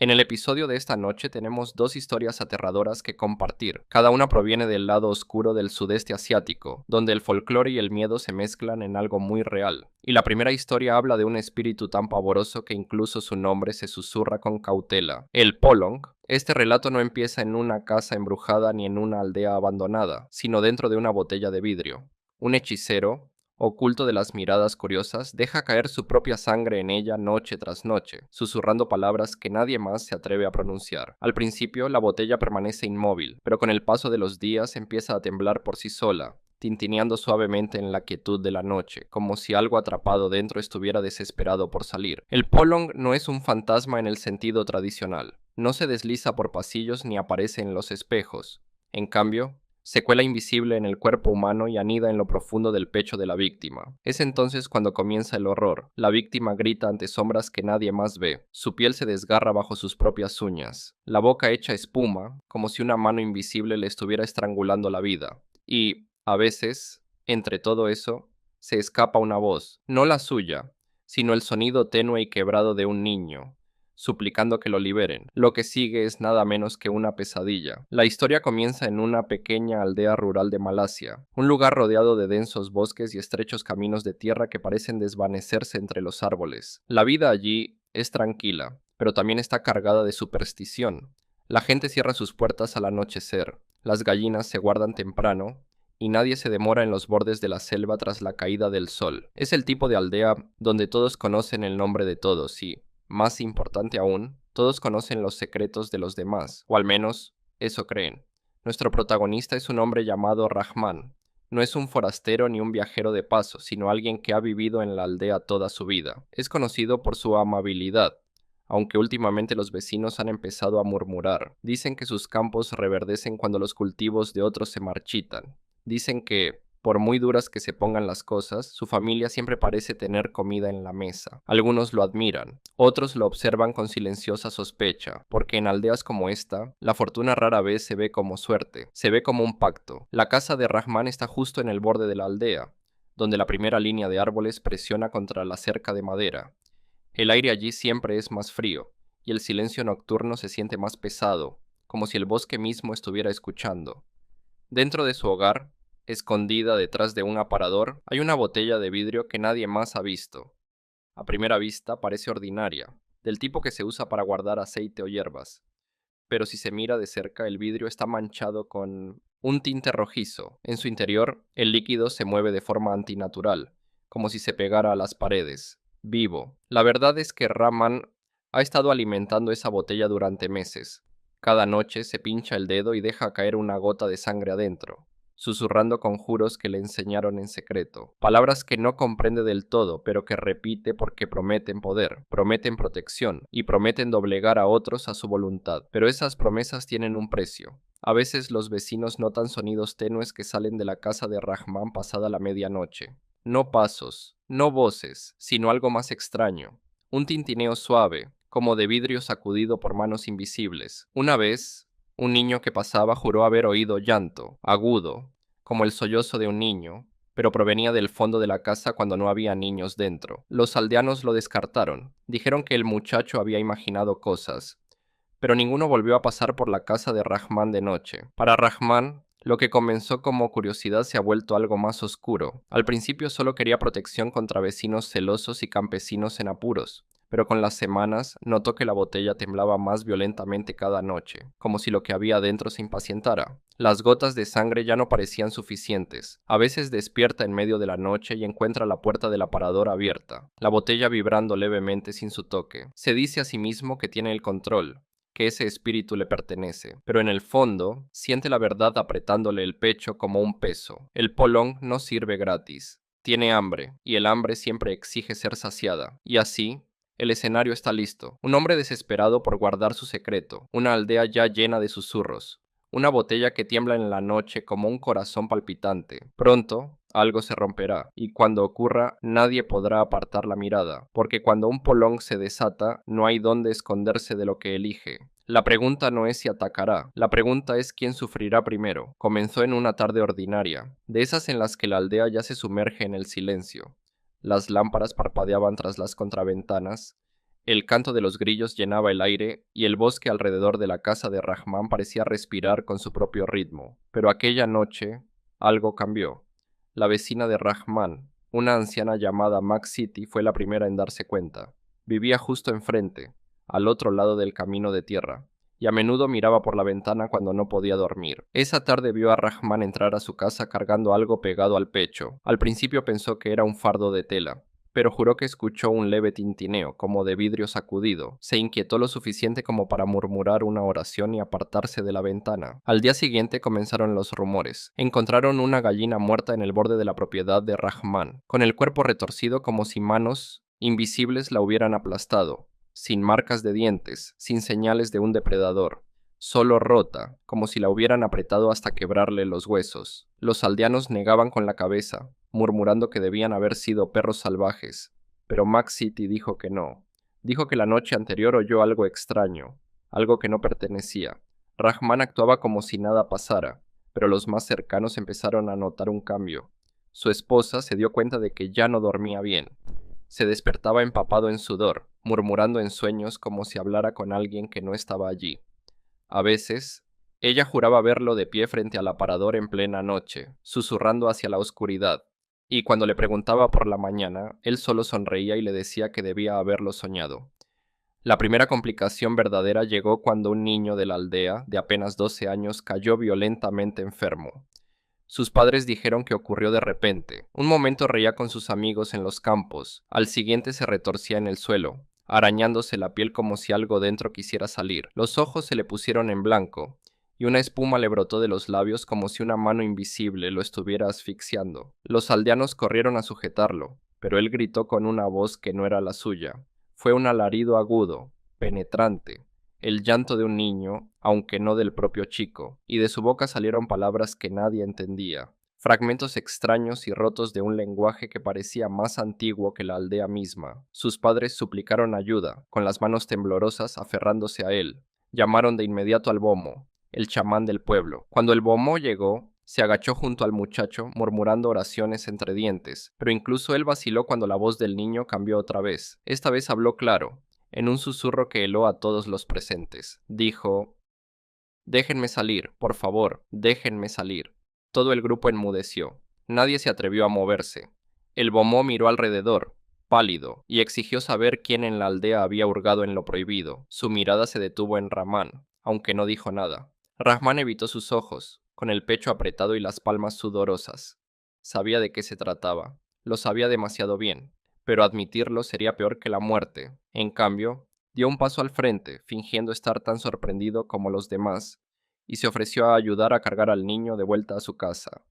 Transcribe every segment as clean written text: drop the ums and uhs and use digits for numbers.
En el episodio de esta noche tenemos dos historias aterradoras que compartir. Cada una proviene del lado oscuro del sudeste asiático, donde el folclore y el miedo se mezclan en algo muy real. Y la primera historia habla de un espíritu tan pavoroso que incluso su nombre se susurra con cautela: el Polong. Este relato no empieza en una casa embrujada ni en una aldea abandonada, sino dentro de una botella de vidrio. Un hechicero, oculto de las miradas curiosas, deja caer su propia sangre en ella noche tras noche, susurrando palabras que nadie más se atreve a pronunciar. Al principio, la botella permanece inmóvil, pero con el paso de los días empieza a temblar por sí sola, tintineando suavemente en la quietud de la noche, como si algo atrapado dentro estuviera desesperado por salir. El Polong no es un fantasma en el sentido tradicional. No se desliza por pasillos ni aparece en los espejos. En cambio, se cuela invisible en el cuerpo humano y anida en lo profundo del pecho de la víctima. Es entonces cuando comienza el horror. La víctima grita ante sombras que nadie más ve. Su piel se desgarra bajo sus propias uñas. La boca echa espuma, como si una mano invisible le estuviera estrangulando la vida. Y, a veces, entre todo eso, se escapa una voz, no la suya, sino el sonido tenue y quebrado de un niño, suplicando que lo liberen. Lo que sigue es nada menos que una pesadilla. La historia comienza en una pequeña aldea rural de Malasia, un lugar rodeado de densos bosques y estrechos caminos de tierra que parecen desvanecerse entre los árboles. La vida allí es tranquila, pero también está cargada de superstición. La gente cierra sus puertas al anochecer, las gallinas se guardan temprano, y nadie se demora en los bordes de la selva tras la caída del sol. Es el tipo de aldea donde todos conocen el nombre de todos y, más importante aún, todos conocen los secretos de los demás, o al menos eso creen. Nuestro protagonista es un hombre llamado Rahman. No es un forastero ni un viajero de paso, sino alguien que ha vivido en la aldea toda su vida. Es conocido por su amabilidad, aunque últimamente los vecinos han empezado a murmurar. Dicen que sus campos reverdecen cuando los cultivos de otros se marchitan. Dicen que, por muy duras que se pongan las cosas, su familia siempre parece tener comida en la mesa. Algunos lo admiran, otros lo observan con silenciosa sospecha, porque en aldeas como esta, la fortuna rara vez se ve como suerte, se ve como un pacto. La casa de Rahman está justo en el borde de la aldea, donde la primera línea de árboles presiona contra la cerca de madera. El aire allí siempre es más frío, y el silencio nocturno se siente más pesado, como si el bosque mismo estuviera escuchando. Dentro de su hogar, escondida detrás de un aparador, hay una botella de vidrio que nadie más ha visto. A primera vista parece ordinaria, del tipo que se usa para guardar aceite o hierbas, pero si se mira de cerca el vidrio está manchado con un tinte rojizo. En su interior, el líquido se mueve de forma antinatural, como si se pegara a las paredes, vivo. La verdad es que Rahman ha estado alimentando esa botella durante meses. Cada noche se pincha el dedo y deja caer una gota de sangre adentro, susurrando conjuros que le enseñaron en secreto. Palabras que no comprende del todo, pero que repite porque prometen poder, prometen protección y prometen doblegar a otros a su voluntad. Pero esas promesas tienen un precio. A veces los vecinos notan sonidos tenues que salen de la casa de Rahman pasada la medianoche. No pasos, no voces, sino algo más extraño. Un tintineo suave, como de vidrio sacudido por manos invisibles. Una vez, un niño que pasaba juró haber oído llanto, agudo, como el sollozo de un niño, pero provenía del fondo de la casa cuando no había niños dentro. Los aldeanos lo descartaron. Dijeron que el muchacho había imaginado cosas, pero ninguno volvió a pasar por la casa de Rahman de noche. Para Rahman, lo que comenzó como curiosidad se ha vuelto algo más oscuro. Al principio solo quería protección contra vecinos celosos y campesinos en apuros, pero con las semanas notó que la botella temblaba más violentamente cada noche, como si lo que había dentro se impacientara. Las gotas de sangre ya no parecían suficientes. A veces despierta en medio de la noche y encuentra la puerta del aparador abierta, la botella vibrando levemente sin su toque. Se dice a sí mismo que tiene el control, que ese espíritu le pertenece, pero en el fondo siente la verdad apretándole el pecho como un peso. El Polong no sirve gratis. Tiene hambre, y el hambre siempre exige ser saciada. Y así, el escenario está listo. Un hombre desesperado por guardar su secreto, una aldea ya llena de susurros, una botella que tiembla en la noche como un corazón palpitante. Pronto, algo se romperá, y cuando ocurra, nadie podrá apartar la mirada, porque cuando un Polong se desata, no hay dónde esconderse de lo que elige. La pregunta no es si atacará, la pregunta es quién sufrirá primero. Comenzó en una tarde ordinaria, de esas en las que la aldea ya se sumerge en el silencio. Las lámparas parpadeaban tras las contraventanas, El canto de los grillos llenaba el aire y el bosque alrededor de la casa de Rahman parecía respirar con su propio ritmo. Pero aquella noche algo cambió. La vecina de Rahman, una anciana llamada Max City, fue la primera en darse cuenta. Vivía justo enfrente, al otro lado del camino de tierra, y a menudo miraba por la ventana cuando no podía dormir. Esa tarde vio a Rahman entrar a su casa cargando algo pegado al pecho. Al principio pensó que era un fardo de tela, pero juró que escuchó un leve tintineo, como de vidrio sacudido. Se inquietó lo suficiente como para murmurar una oración y apartarse de la ventana. Al día siguiente comenzaron los rumores. Encontraron una gallina muerta en el borde de la propiedad de Rahman, con el cuerpo retorcido como si manos invisibles la hubieran aplastado, sin marcas de dientes, sin señales de un depredador. Solo rota, como si la hubieran apretado hasta quebrarle los huesos. Los aldeanos negaban con la cabeza, murmurando que debían haber sido perros salvajes, pero Max City dijo que no. Dijo que la noche anterior oyó algo extraño, algo que no pertenecía. Rahman actuaba como si nada pasara, pero los más cercanos empezaron a notar un cambio. Su esposa se dio cuenta de que ya no dormía bien. Se despertaba empapado en sudor, murmurando en sueños como si hablara con alguien que no estaba allí. A veces, ella juraba verlo de pie frente al aparador en plena noche, susurrando hacia la oscuridad, y cuando le preguntaba por la mañana, él solo sonreía y le decía que debía haberlo soñado. La primera complicación verdadera llegó cuando un niño de la aldea, de apenas 12 años, cayó violentamente enfermo. Sus padres dijeron que ocurrió de repente. Un momento reía con sus amigos en los campos, al siguiente se retorcía en el suelo, arañándose la piel como si algo dentro quisiera salir. Los ojos se le pusieron en blanco, y una espuma le brotó de los labios como si una mano invisible lo estuviera asfixiando. Los aldeanos corrieron a sujetarlo, pero él gritó con una voz que no era la suya. Fue un alarido agudo, penetrante, el llanto de un niño, aunque no del propio chico, y de su boca salieron palabras que nadie entendía, fragmentos extraños y rotos de un lenguaje que parecía más antiguo que la aldea misma. Sus padres suplicaron ayuda, con las manos temblorosas aferrándose a él. Llamaron de inmediato al bomo, el chamán del pueblo. Cuando el bomo llegó, se agachó junto al muchacho, murmurando oraciones entre dientes, pero incluso él vaciló cuando la voz del niño cambió otra vez. Esta vez habló claro, en un susurro que heló a todos los presentes. Dijo: «Déjenme salir, por favor, déjenme salir». Todo el grupo enmudeció. Nadie se atrevió a moverse. El bomó miró alrededor, pálido, y exigió saber quién en la aldea había hurgado en lo prohibido. Su mirada se detuvo en Rahman, aunque no dijo nada. Rahman evitó sus ojos, con el pecho apretado y las palmas sudorosas. Sabía de qué se trataba. Lo sabía demasiado bien, pero admitirlo sería peor que la muerte. En cambio, dio un paso al frente, fingiendo estar tan sorprendido como los demás, y se ofreció a ayudar a cargar al niño de vuelta a su casa.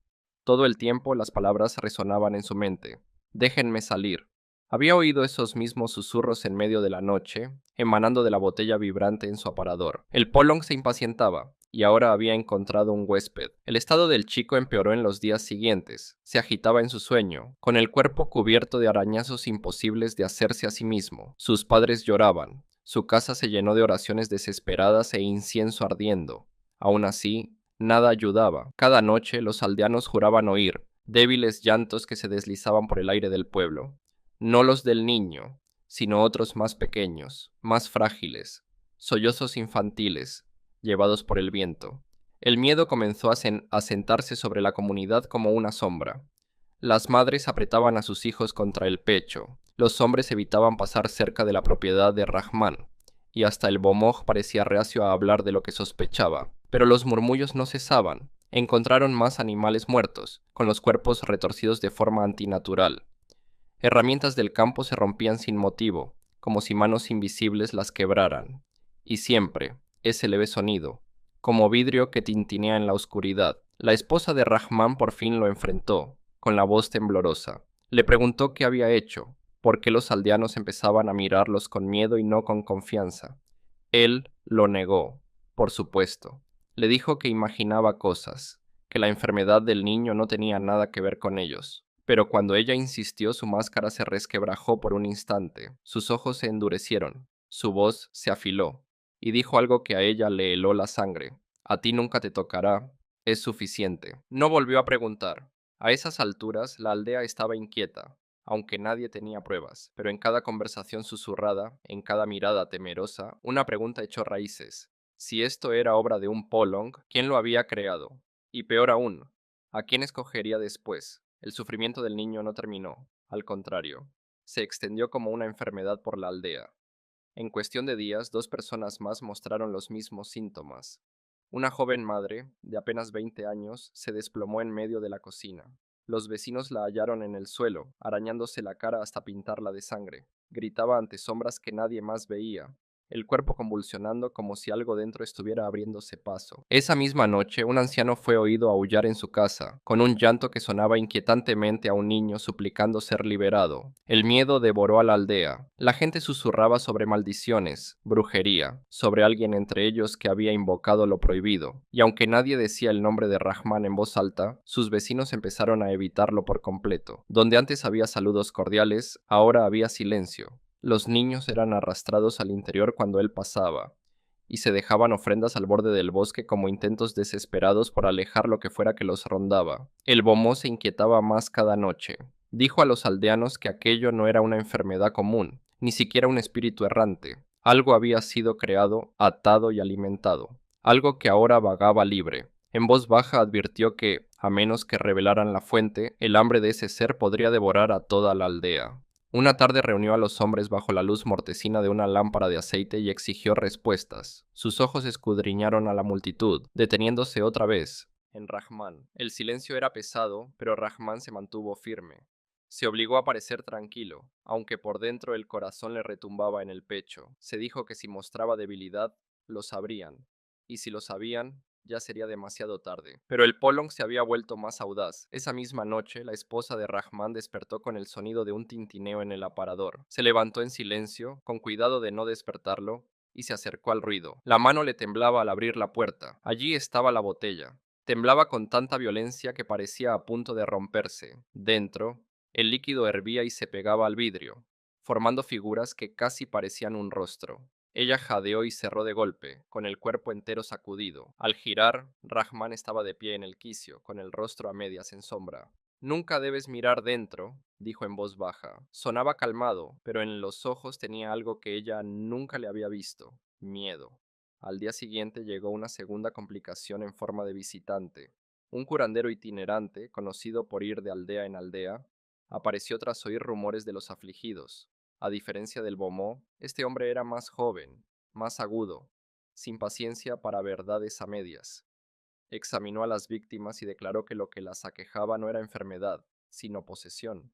Todo el tiempo las palabras resonaban en su mente. «Déjenme salir». Había oído esos mismos susurros en medio de la noche, emanando de la botella vibrante en su aparador. El Polong se impacientaba, y ahora había encontrado un huésped. El estado del chico empeoró en los días siguientes. Se agitaba en su sueño, con el cuerpo cubierto de arañazos imposibles de hacerse a sí mismo. Sus padres lloraban. Su casa se llenó de oraciones desesperadas e incienso ardiendo. Aún así, nada ayudaba. Cada noche los aldeanos juraban oír débiles llantos que se deslizaban por el aire del pueblo. No los del niño, sino otros más pequeños, más frágiles, sollozos infantiles, llevados por el viento. El miedo comenzó a sentarse sobre la comunidad como una sombra. Las madres apretaban a sus hijos contra el pecho, los hombres evitaban pasar cerca de la propiedad de Rahman, y hasta el bomoj parecía reacio a hablar de lo que sospechaba. Pero los murmullos no cesaban. Encontraron más animales muertos, con los cuerpos retorcidos de forma antinatural. Herramientas del campo se rompían sin motivo, como si manos invisibles las quebraran. Y siempre, ese leve sonido, como vidrio que tintinea en la oscuridad. La esposa de Rahman por fin lo enfrentó, con la voz temblorosa. Le preguntó qué había hecho, por qué los aldeanos empezaban a mirarlos con miedo y no con confianza. Él lo negó, por supuesto. Le dijo que imaginaba cosas, que la enfermedad del niño no tenía nada que ver con ellos. Pero cuando ella insistió, su máscara se resquebrajó por un instante, sus ojos se endurecieron, su voz se afiló, y dijo algo que a ella le heló la sangre. «A ti nunca te tocará, es suficiente». No volvió a preguntar. A esas alturas, la aldea estaba inquieta. aunque nadie tenía pruebas. Pero en cada conversación susurrada, en cada mirada temerosa, una pregunta echó raíces. Si esto era obra de un Polong, ¿quién lo había creado? Y peor aún, ¿a quién escogería después? El sufrimiento del niño no terminó, al contrario, se extendió como una enfermedad por la aldea. En cuestión de días, 2 personas más mostraron los mismos síntomas. Una joven madre, de apenas 20 años, se desplomó en medio de la cocina. Los vecinos la hallaron en el suelo, arañándose la cara hasta pintarla de sangre. Gritaba ante sombras que nadie más veía, el cuerpo convulsionando como si algo dentro estuviera abriéndose paso. Esa misma noche, un anciano fue oído aullar en su casa, con un llanto que sonaba inquietantemente a un niño suplicando ser liberado. El miedo devoró a la aldea. La gente susurraba sobre maldiciones, brujería, sobre alguien entre ellos que había invocado lo prohibido, y aunque nadie decía el nombre de Rahman en voz alta, sus vecinos empezaron a evitarlo por completo. Donde antes había saludos cordiales, ahora había silencio. Los niños eran arrastrados al interior cuando él pasaba, y se dejaban ofrendas al borde del bosque como intentos desesperados por alejar lo que fuera que los rondaba. El Bomó se inquietaba más cada noche. Dijo a los aldeanos que aquello no era una enfermedad común, ni siquiera un espíritu errante. Algo había sido creado, atado y alimentado. Algo que ahora vagaba libre. En voz baja advirtió que, a menos que revelaran la fuente, el hambre de ese ser podría devorar a toda la aldea. Una tarde reunió a los hombres bajo la luz mortecina de una lámpara de aceite y exigió respuestas. Sus ojos escudriñaron a la multitud, deteniéndose otra vez en Rahman. El silencio era pesado, pero Rahman se mantuvo firme. Se obligó a parecer tranquilo, aunque por dentro el corazón le retumbaba en el pecho. Se dijo que si mostraba debilidad, lo sabrían, y si lo sabían, ya sería demasiado tarde. Pero el Polong se había vuelto más audaz. Esa misma noche, la esposa de Rahman despertó con el sonido de un tintineo en el aparador. Se levantó en silencio, con cuidado de no despertarlo, y se acercó al ruido. La mano le temblaba al abrir la puerta. Allí estaba la botella. Temblaba con tanta violencia que parecía a punto de romperse. Dentro, el líquido hervía y se pegaba al vidrio, formando figuras que casi parecían un rostro. Ella jadeó y cerró de golpe, con el cuerpo entero sacudido. Al girar, Rahman estaba de pie en el quicio, con el rostro a medias en sombra. Nunca debes mirar dentro, dijo en voz baja. Sonaba calmado, pero en los ojos tenía algo que ella nunca le había visto: miedo. Al día siguiente llegó una segunda complicación en forma de visitante. Un curandero itinerante, conocido por ir de aldea en aldea, apareció tras oír rumores de los afligidos. A diferencia del Bomó, este hombre era más joven, más agudo, sin paciencia para verdades a medias. Examinó a las víctimas y declaró que lo que las aquejaba no era enfermedad, sino posesión.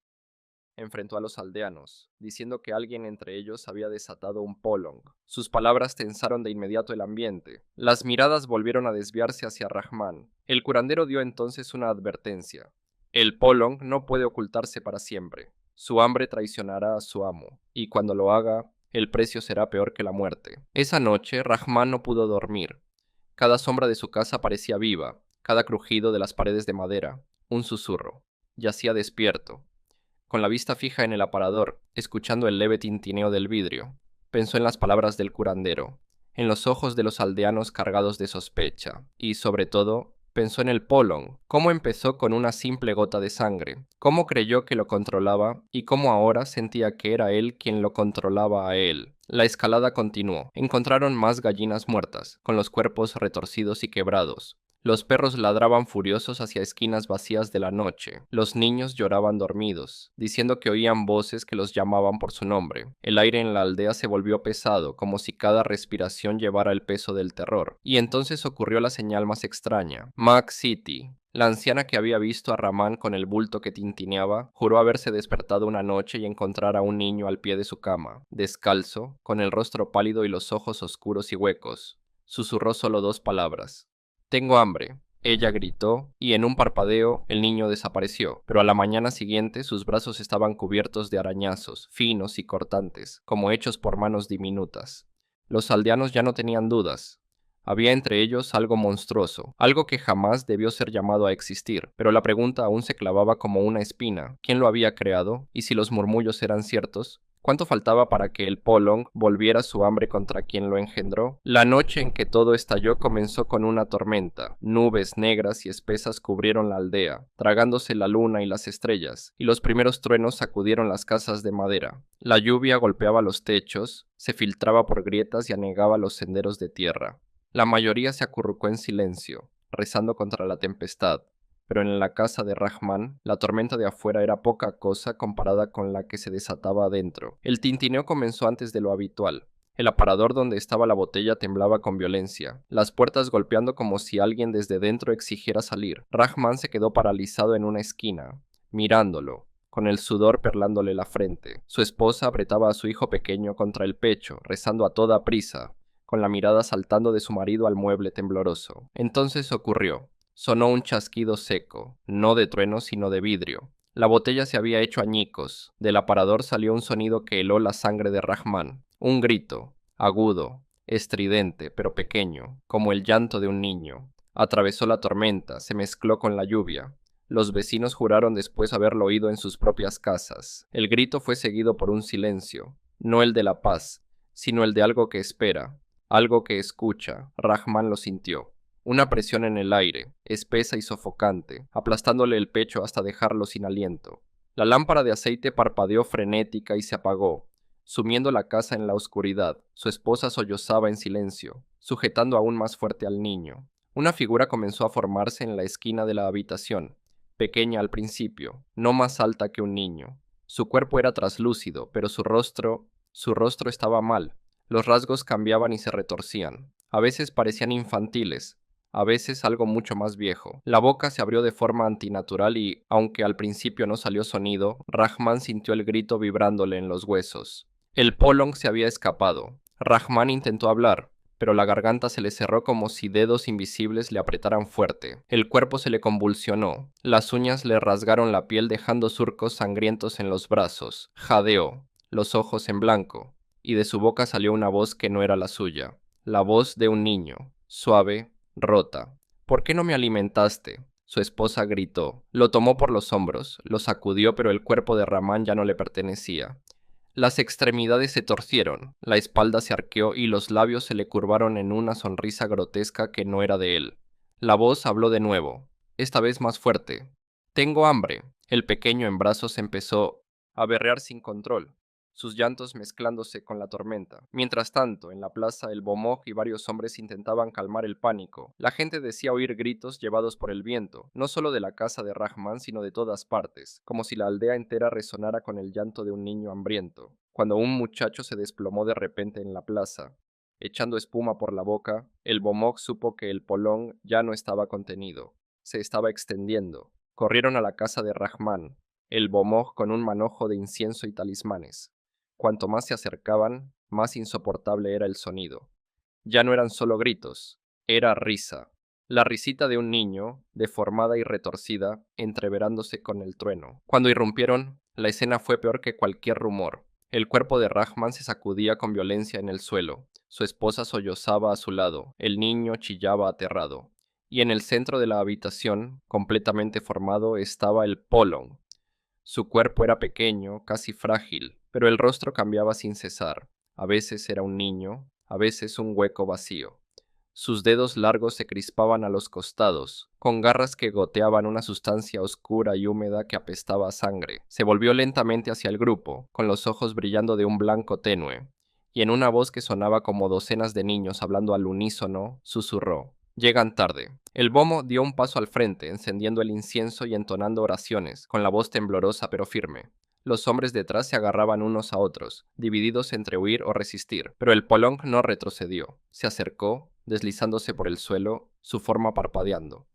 Enfrentó a los aldeanos, diciendo que alguien entre ellos había desatado un Polong. Sus palabras tensaron de inmediato el ambiente. Las miradas volvieron a desviarse hacia Rahman. El curandero dio entonces una advertencia. El Polong no puede ocultarse para siempre. Su hambre traicionará a su amo, y cuando lo haga, el precio será peor que la muerte. Esa noche, Rahman no pudo dormir. Cada sombra de su casa parecía viva, cada crujido de las paredes de madera, un susurro. Yacía despierto, con la vista fija en el aparador, escuchando el leve tintineo del vidrio. Pensó en las palabras del curandero, en los ojos de los aldeanos cargados de sospecha, y, sobre todo, pensó en el Polong, cómo empezó con una simple gota de sangre, cómo creyó que lo controlaba y cómo ahora sentía que era él quien lo controlaba a él. La escalada continuó. Encontraron más gallinas muertas, con los cuerpos retorcidos y quebrados. Los perros ladraban furiosos hacia esquinas vacías de la noche. Los niños lloraban dormidos, diciendo que oían voces que los llamaban por su nombre. El aire en la aldea se volvió pesado, como si cada respiración llevara el peso del terror. Y entonces ocurrió la señal más extraña. Mac City, la anciana que había visto a Rahman con el bulto que tintineaba, juró haberse despertado una noche y encontrar a un niño al pie de su cama, descalzo, con el rostro pálido y los ojos oscuros y huecos. Susurró solo 2 palabras. «Tengo hambre». Ella gritó, y en un parpadeo el niño desapareció, pero a la mañana siguiente sus brazos estaban cubiertos de arañazos, finos y cortantes, como hechos por manos diminutas. Los aldeanos ya no tenían dudas. Había entre ellos algo monstruoso, algo que jamás debió ser llamado a existir, pero la pregunta aún se clavaba como una espina. ¿Quién lo había creado? Y si los murmullos eran ciertos, ¿Cuánto faltaba para que el Polong volviera su hambre contra quien lo engendró? La noche en que todo estalló comenzó con una tormenta. Nubes negras y espesas cubrieron la aldea, tragándose la luna y las estrellas, y los primeros truenos sacudieron las casas de madera. La lluvia golpeaba los techos, se filtraba por grietas y anegaba los senderos de tierra. La mayoría se acurrucó en silencio, rezando contra la tempestad. Pero en la casa de Rahman, la tormenta de afuera era poca cosa comparada con la que se desataba adentro. El tintineo comenzó antes de lo habitual. El aparador donde estaba la botella temblaba con violencia, las puertas golpeando como si alguien desde dentro exigiera salir. Rahman se quedó paralizado en una esquina, mirándolo, con el sudor perlándole la frente. Su esposa apretaba a su hijo pequeño contra el pecho, rezando a toda prisa, con la mirada saltando de su marido al mueble tembloroso. Entonces ocurrió. Sonó un chasquido seco, no de trueno sino de vidrio. La botella se había hecho añicos. Del aparador salió un sonido que heló la sangre de Rahman. Un grito, agudo, estridente, pero pequeño, como el llanto de un niño. Atravesó la tormenta, se mezcló con la lluvia. Los vecinos juraron después haberlo oído en sus propias casas. El grito fue seguido por un silencio, no el de la paz, sino el de algo que espera, algo que escucha. Rahman lo sintió. Una presión en el aire, espesa y sofocante, aplastándole el pecho hasta dejarlo sin aliento. La lámpara de aceite parpadeó frenética y se apagó, sumiendo la casa en la oscuridad. Su esposa sollozaba en silencio, sujetando aún más fuerte al niño. Una figura comenzó a formarse en la esquina de la habitación, pequeña al principio, no más alta que un niño. Su cuerpo era traslúcido, pero su rostro estaba mal. Los rasgos cambiaban y se retorcían. A veces parecían infantiles, a veces algo mucho más viejo. La boca se abrió de forma antinatural y, aunque al principio no salió sonido, Rahman sintió el grito vibrándole en los huesos. El Polong se había escapado. Rahman intentó hablar, pero la garganta se le cerró como si dedos invisibles le apretaran fuerte. El cuerpo se le convulsionó. Las uñas le rasgaron la piel dejando surcos sangrientos en los brazos. Jadeó, los ojos en blanco, y de su boca salió una voz que no era la suya. La voz de un niño, suave, rota. ¿Por qué no me alimentaste? Su esposa gritó. Lo tomó por los hombros, lo sacudió, pero el cuerpo de Rahman ya no le pertenecía. Las extremidades se torcieron, la espalda se arqueó y los labios se le curvaron en una sonrisa grotesca que no era de él. La voz habló de nuevo, esta vez más fuerte. Tengo hambre. El pequeño en brazos empezó a berrear sin control, sus llantos mezclándose con la tormenta. Mientras tanto, en la plaza, el Bomog y varios hombres intentaban calmar el pánico. La gente decía oír gritos llevados por el viento, no solo de la casa de Rahman, sino de todas partes, como si la aldea entera resonara con el llanto de un niño hambriento. Cuando un muchacho se desplomó de repente en la plaza, echando espuma por la boca, el Bomog supo que el Polong ya no estaba contenido, se estaba extendiendo. Corrieron a la casa de Rahman, el Bomog con un manojo de incienso y talismanes. Cuanto más se acercaban, más insoportable era el sonido. Ya no eran solo gritos, era risa. La risita de un niño, deformada y retorcida, entreverándose con el trueno. Cuando irrumpieron, la escena fue peor que cualquier rumor. El cuerpo de Rahman se sacudía con violencia en el suelo. Su esposa sollozaba a su lado. El niño chillaba aterrado. Y en el centro de la habitación, completamente formado, estaba el Polong. Su cuerpo era pequeño, casi frágil, pero el rostro cambiaba sin cesar. A veces era un niño, a veces un hueco vacío. Sus dedos largos se crispaban a los costados, con garras que goteaban una sustancia oscura y húmeda que apestaba a sangre. Se volvió lentamente hacia el grupo, con los ojos brillando de un blanco tenue, y en una voz que sonaba como docenas de niños hablando al unísono, susurró: «Llegan tarde». El Bomo dio un paso al frente, encendiendo el incienso y entonando oraciones, con la voz temblorosa pero firme. Los hombres detrás se agarraban unos a otros, divididos entre huir o resistir, pero el Polong no retrocedió. Se acercó, deslizándose por el suelo, su forma parpadeando.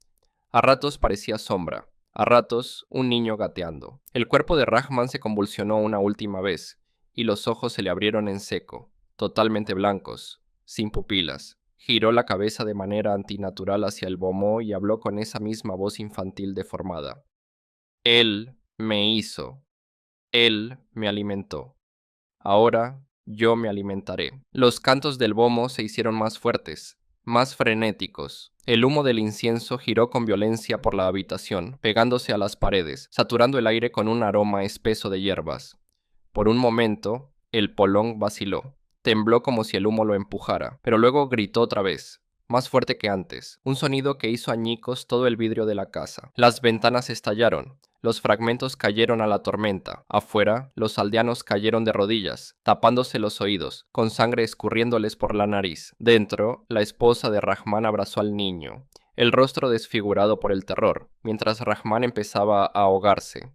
A ratos parecía sombra, a ratos un niño gateando. El cuerpo de Rahman se convulsionó una última vez, y los ojos se le abrieron en seco, totalmente blancos, sin pupilas. Giró la cabeza de manera antinatural hacia el Bomó y habló con esa misma voz infantil deformada. Él me hizo. Él me alimentó. Ahora yo me alimentaré. Los cantos del Bomo se hicieron más fuertes, más frenéticos. El humo del incienso giró con violencia por la habitación, pegándose a las paredes, saturando el aire con un aroma espeso de hierbas. Por un momento, El Polong vaciló. Tembló como si el humo lo empujara, pero luego gritó otra vez, más fuerte que antes, un sonido que hizo añicos todo el vidrio de la casa. Las ventanas estallaron. Los fragmentos cayeron a la tormenta. Afuera, los aldeanos cayeron de rodillas, tapándose los oídos, con sangre escurriéndoles por la nariz. Dentro, la esposa de Rahman abrazó al niño, el rostro desfigurado por el terror, mientras Rahman empezaba a ahogarse,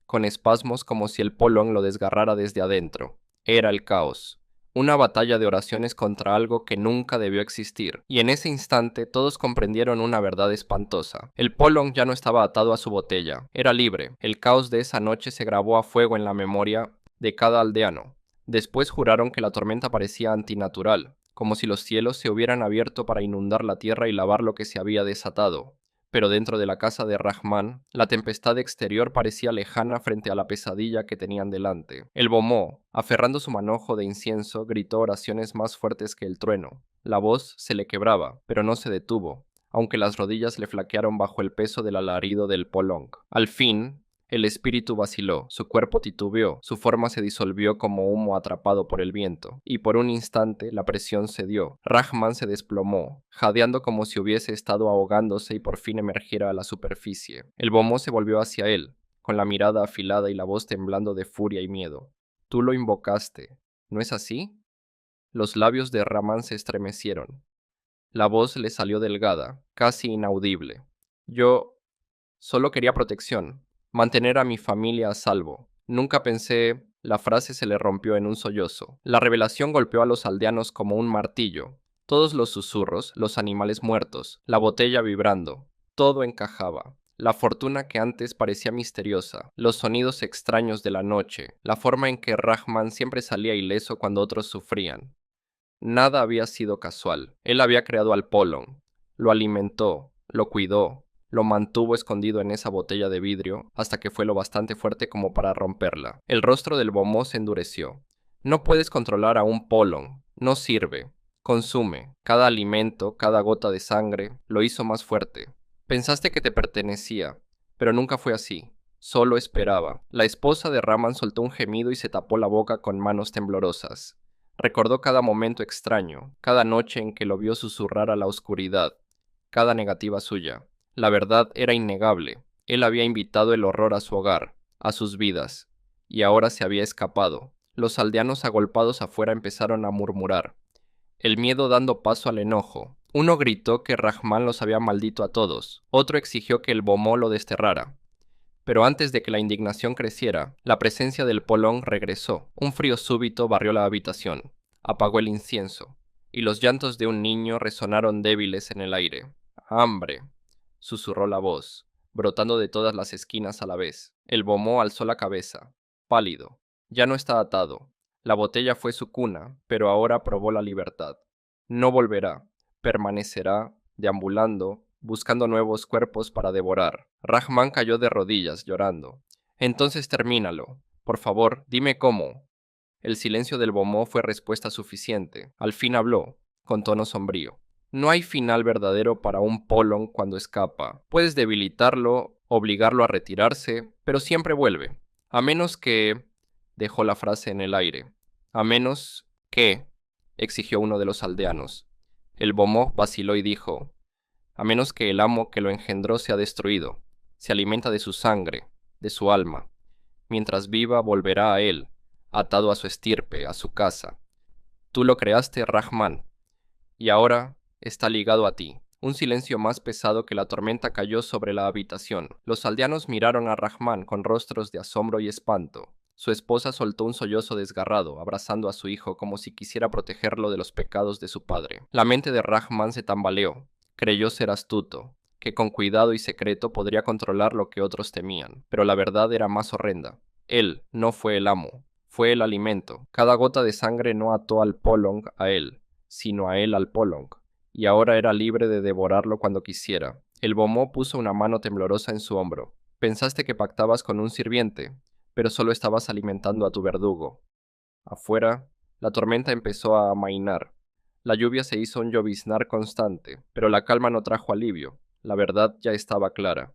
con espasmos como si el Polong lo desgarrara desde adentro. Era el caos. Una batalla de oraciones contra algo que nunca debió existir, y en ese instante todos comprendieron una verdad espantosa. El Polong ya no estaba atado a su botella, era libre. El caos de esa noche se grabó a fuego en la memoria de cada aldeano. Después juraron que la tormenta parecía antinatural, como si los cielos se hubieran abierto para inundar la tierra y lavar lo que se había desatado. Pero dentro de la casa de Rahman, la tempestad exterior parecía lejana frente a la pesadilla que tenían delante. El Bomó, aferrando su manojo de incienso, gritó oraciones más fuertes que el trueno. La voz se le quebraba, pero no se detuvo, aunque las rodillas le flaquearon bajo el peso del alarido del Polong. Al fin, el espíritu vaciló, su cuerpo titubeó, su forma se disolvió como humo atrapado por el viento, y por un instante la presión cedió. Rahman se desplomó, jadeando como si hubiese estado ahogándose y por fin emergiera a la superficie. El Bomó se volvió hacia él, con la mirada afilada y la voz temblando de furia y miedo. Tú lo invocaste, ¿no es así? Los labios de Rahman se estremecieron. La voz le salió delgada, casi inaudible. Yo solo quería protección. Mantener a mi familia a salvo. Nunca pensé... La frase se le rompió en un sollozo. La revelación golpeó a los aldeanos como un martillo. Todos los susurros, los animales muertos, la botella vibrando, todo encajaba. La fortuna que antes parecía misteriosa, los sonidos extraños de la noche, la forma en que Rahman siempre salía ileso cuando otros sufrían. Nada había sido casual. Él había creado al Polong, lo alimentó, lo cuidó, lo mantuvo escondido en esa botella de vidrio hasta que fue lo bastante fuerte como para romperla. El rostro del Bomó se endureció. No puedes controlar a un Polong. No sirve. Consume. Cada alimento, cada gota de sangre, lo hizo más fuerte. Pensaste que te pertenecía, pero nunca fue así. Solo esperaba. La esposa de Rahman soltó un gemido y se tapó la boca con manos temblorosas. Recordó cada momento extraño, cada noche en que lo vio susurrar a la oscuridad, cada negativa suya. La verdad era innegable. Él había invitado el horror a su hogar, a sus vidas, y ahora se había escapado. Los aldeanos agolpados afuera empezaron a murmurar, el miedo dando paso al enojo. Uno gritó que Rahman los había maldito a todos, otro exigió que el Bomó lo desterrara. Pero antes de que la indignación creciera, la presencia del Polong regresó. Un frío súbito barrió la habitación, apagó el incienso, y los llantos de un niño resonaron débiles en el aire. «Hambre», susurró la voz, brotando de todas las esquinas a la vez. El Bomó alzó la cabeza, pálido. Ya no está atado. La botella fue su cuna, pero ahora probó la libertad. No volverá, permanecerá, deambulando, buscando nuevos cuerpos para devorar. Rahman cayó de rodillas, llorando. Entonces termínalo. Por favor, dime cómo. El silencio del Bomó fue respuesta suficiente. Al fin habló, con tono sombrío. No hay final verdadero para un Polong cuando escapa. Puedes debilitarlo, obligarlo a retirarse, pero siempre vuelve. A menos que... Dejó la frase en el aire. A menos que... exigió uno de los aldeanos. El Bomó vaciló y dijo, a menos que el amo que lo engendró sea destruido, se alimenta de su sangre, de su alma. Mientras viva volverá a él, atado a su estirpe, a su casa. Tú lo creaste, Rahman, y ahora está ligado a ti. Un silencio más pesado que la tormenta cayó sobre la habitación. Los aldeanos miraron a Rahman con rostros de asombro y espanto. Su esposa soltó un sollozo desgarrado, abrazando a su hijo como si quisiera protegerlo de los pecados de su padre. La mente de Rahman se tambaleó. Creyó ser astuto, que con cuidado y secreto podría controlar lo que otros temían, pero la verdad era más horrenda. Él no fue el amo, fue el alimento. Cada gota de sangre no ató al Polong a él, sino a él al Polong, y ahora era libre de devorarlo cuando quisiera. El Bomó puso una mano temblorosa en su hombro. Pensaste que pactabas con un sirviente, pero solo estabas alimentando a tu verdugo. Afuera, la tormenta empezó a amainar. La lluvia se hizo un lloviznar constante, pero la calma no trajo alivio. La verdad ya estaba clara.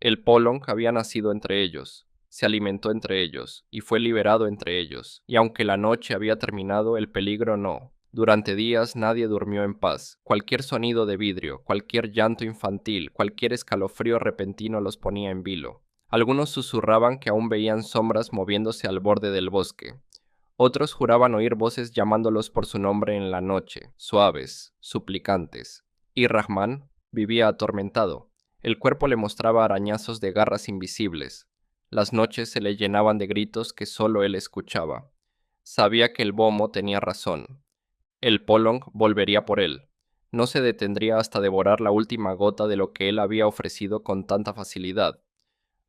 El Polong había nacido entre ellos. se alimentó entre ellos, y fue liberado entre ellos. Y aunque la noche había terminado, el peligro no. Durante días nadie durmió en paz. Cualquier sonido de vidrio, cualquier llanto infantil, cualquier escalofrío repentino los ponía en vilo. Algunos susurraban que aún veían sombras moviéndose al borde del bosque. Otros juraban oír voces llamándolos por su nombre en la noche, suaves, suplicantes. Y Rahman vivía atormentado. El cuerpo le mostraba arañazos de garras invisibles. Las noches se le llenaban de gritos que solo él escuchaba. Sabía que el Bomo tenía razón. El Polong volvería por él. No se detendría hasta devorar la última gota de lo que él había ofrecido con tanta facilidad.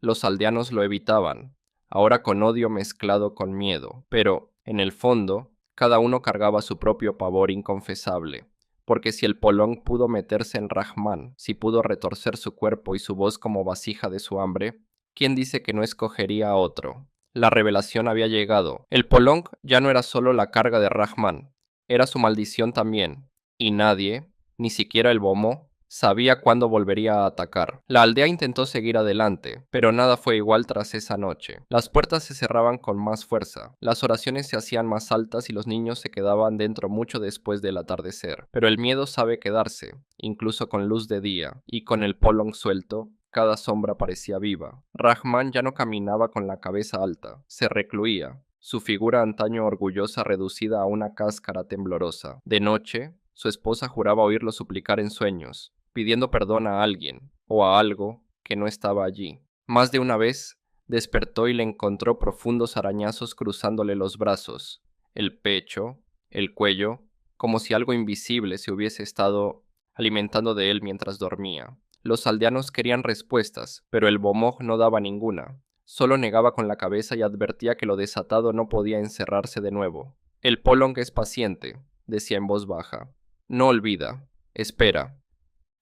Los aldeanos lo evitaban, ahora con odio mezclado con miedo, pero, en el fondo, cada uno cargaba su propio pavor inconfesable, porque si el Polong pudo meterse en Rahman, si pudo retorcer su cuerpo y su voz como vasija de su hambre, ¿quién dice que no escogería a otro? La revelación había llegado. El Polong ya no era solo la carga de Rahman, era su maldición también, y nadie, ni siquiera el Bomo, sabía cuándo volvería a atacar. La aldea intentó seguir adelante, pero nada fue igual tras esa noche. Las puertas se cerraban con más fuerza, las oraciones se hacían más altas y los niños se quedaban dentro mucho después del atardecer. Pero el miedo sabe quedarse, incluso con luz de día, y con el Polong suelto, cada sombra parecía viva. Rahman ya no caminaba con la cabeza alta, se recluía, su figura antaño orgullosa reducida a una cáscara temblorosa. De noche, su esposa juraba oírlo suplicar en sueños, pidiendo perdón a alguien o a algo que no estaba allí. Más de una vez despertó y le encontró profundos arañazos cruzándole los brazos, el pecho, el cuello, como si algo invisible se hubiese estado alimentando de él mientras dormía. Los aldeanos querían respuestas, pero el Bomoj no daba ninguna. Solo negaba con la cabeza y advertía que lo desatado no podía encerrarse de nuevo. El Polong es paciente, decía en voz baja. No olvida, espera.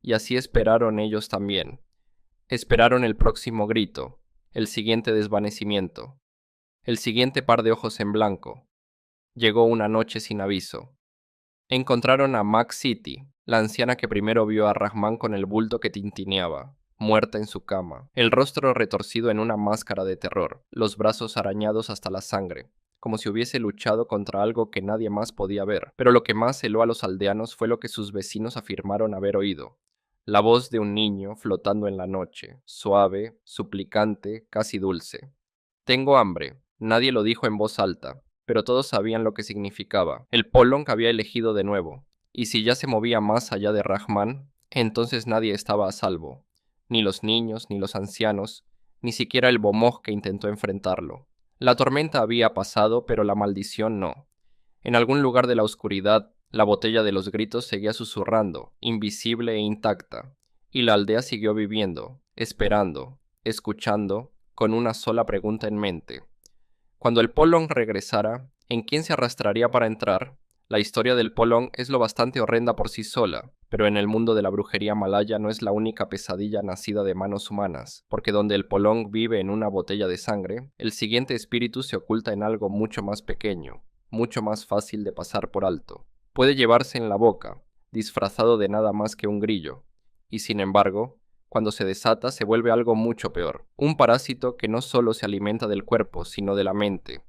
Y así esperaron ellos también. Esperaron el próximo grito, el siguiente desvanecimiento, el siguiente par de ojos en blanco. Llegó una noche sin aviso. Encontraron a Mac City, la anciana que primero vio a Rahman con el bulto que tintineaba, muerta en su cama, el rostro retorcido en una máscara de terror, los brazos arañados hasta la sangre, como si hubiese luchado contra algo que nadie más podía ver. Pero lo que más heló a los aldeanos fue lo que sus vecinos afirmaron haber oído. La voz de un niño flotando en la noche, suave, suplicante, casi dulce. Tengo hambre. Nadie lo dijo en voz alta, pero todos sabían lo que significaba. El Polong había elegido de nuevo, y si ya se movía más allá de Rahman, entonces nadie estaba a salvo. Ni los niños, ni los ancianos, ni siquiera el Bomoj que intentó enfrentarlo. La tormenta había pasado, pero la maldición no. En algún lugar de la oscuridad, la botella de los gritos seguía susurrando, invisible e intacta, y la aldea siguió viviendo, esperando, escuchando, con una sola pregunta en mente. Cuando el Polong regresara, ¿en quién se arrastraría para entrar? La historia del Polong es lo bastante horrenda por sí sola, pero en el mundo de la brujería malaya no es la única pesadilla nacida de manos humanas, porque donde el Polong vive en una botella de sangre, el siguiente espíritu se oculta en algo mucho más pequeño, mucho más fácil de pasar por alto. Puede llevarse en la boca, disfrazado de nada más que un grillo, y sin embargo, cuando se desata se vuelve algo mucho peor, un parásito que no solo se alimenta del cuerpo, sino de la mente.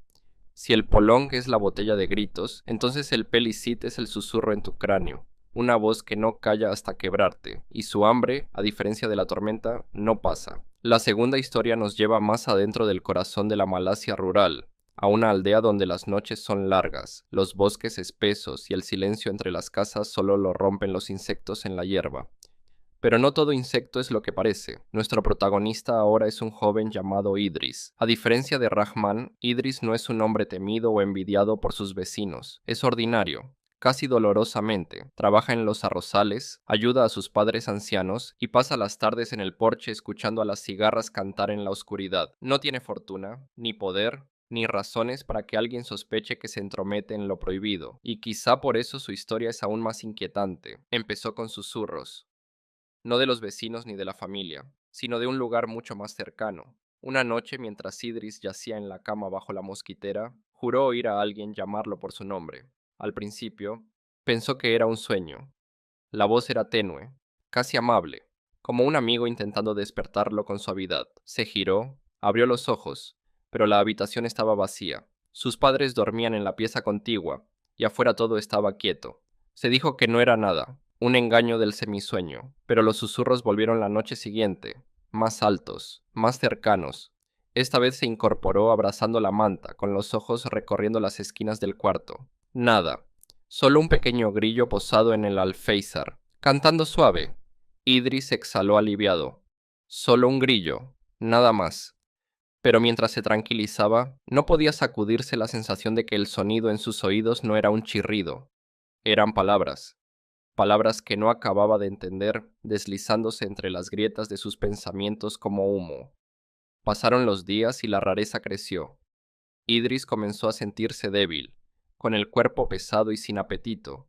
Si el Polong es la botella de gritos, entonces el Pelicit es el susurro en tu cráneo, una voz que no calla hasta quebrarte, y su hambre, a diferencia de la tormenta, no pasa. La segunda historia nos lleva más adentro del corazón de la Malasia rural, a una aldea donde las noches son largas, los bosques espesos y el silencio entre las casas solo lo rompen los insectos en la hierba. Pero no todo insecto es lo que parece. Nuestro protagonista ahora es un joven llamado Idris. A diferencia de Rahman, Idris no es un hombre temido o envidiado por sus vecinos. Es ordinario, casi dolorosamente. Trabaja en los arrozales, ayuda a sus padres ancianos y pasa las tardes en el porche escuchando a las cigarras cantar en la oscuridad. No tiene fortuna, ni poder, ni razones para que alguien sospeche que se entromete en lo prohibido. Y quizá por eso su historia es aún más inquietante. Empezó con susurros, no de los vecinos ni de la familia, sino de un lugar mucho más cercano. Una noche, mientras Idris yacía en la cama bajo la mosquitera, juró oír a alguien llamarlo por su nombre. Al principio, pensó que era un sueño. La voz era tenue, casi amable, como un amigo intentando despertarlo con suavidad. Se giró, abrió los ojos, pero la habitación estaba vacía. Sus padres dormían en la pieza contigua, y afuera todo estaba quieto. Se dijo que no era nada, un engaño del semisueño, pero los susurros volvieron la noche siguiente, más altos, más cercanos. Esta vez se incorporó abrazando la manta, con los ojos recorriendo las esquinas del cuarto. Nada, solo un pequeño grillo posado en el alféizar, cantando suave. Idris exhaló aliviado. Solo un grillo, nada más. Pero mientras se tranquilizaba, no podía sacudirse la sensación de que el sonido en sus oídos no era un chirrido. Eran palabras. Palabras que no acababa de entender, deslizándose entre las grietas de sus pensamientos como humo. Pasaron los días y la rareza creció. Idris comenzó a sentirse débil, con el cuerpo pesado y sin apetito.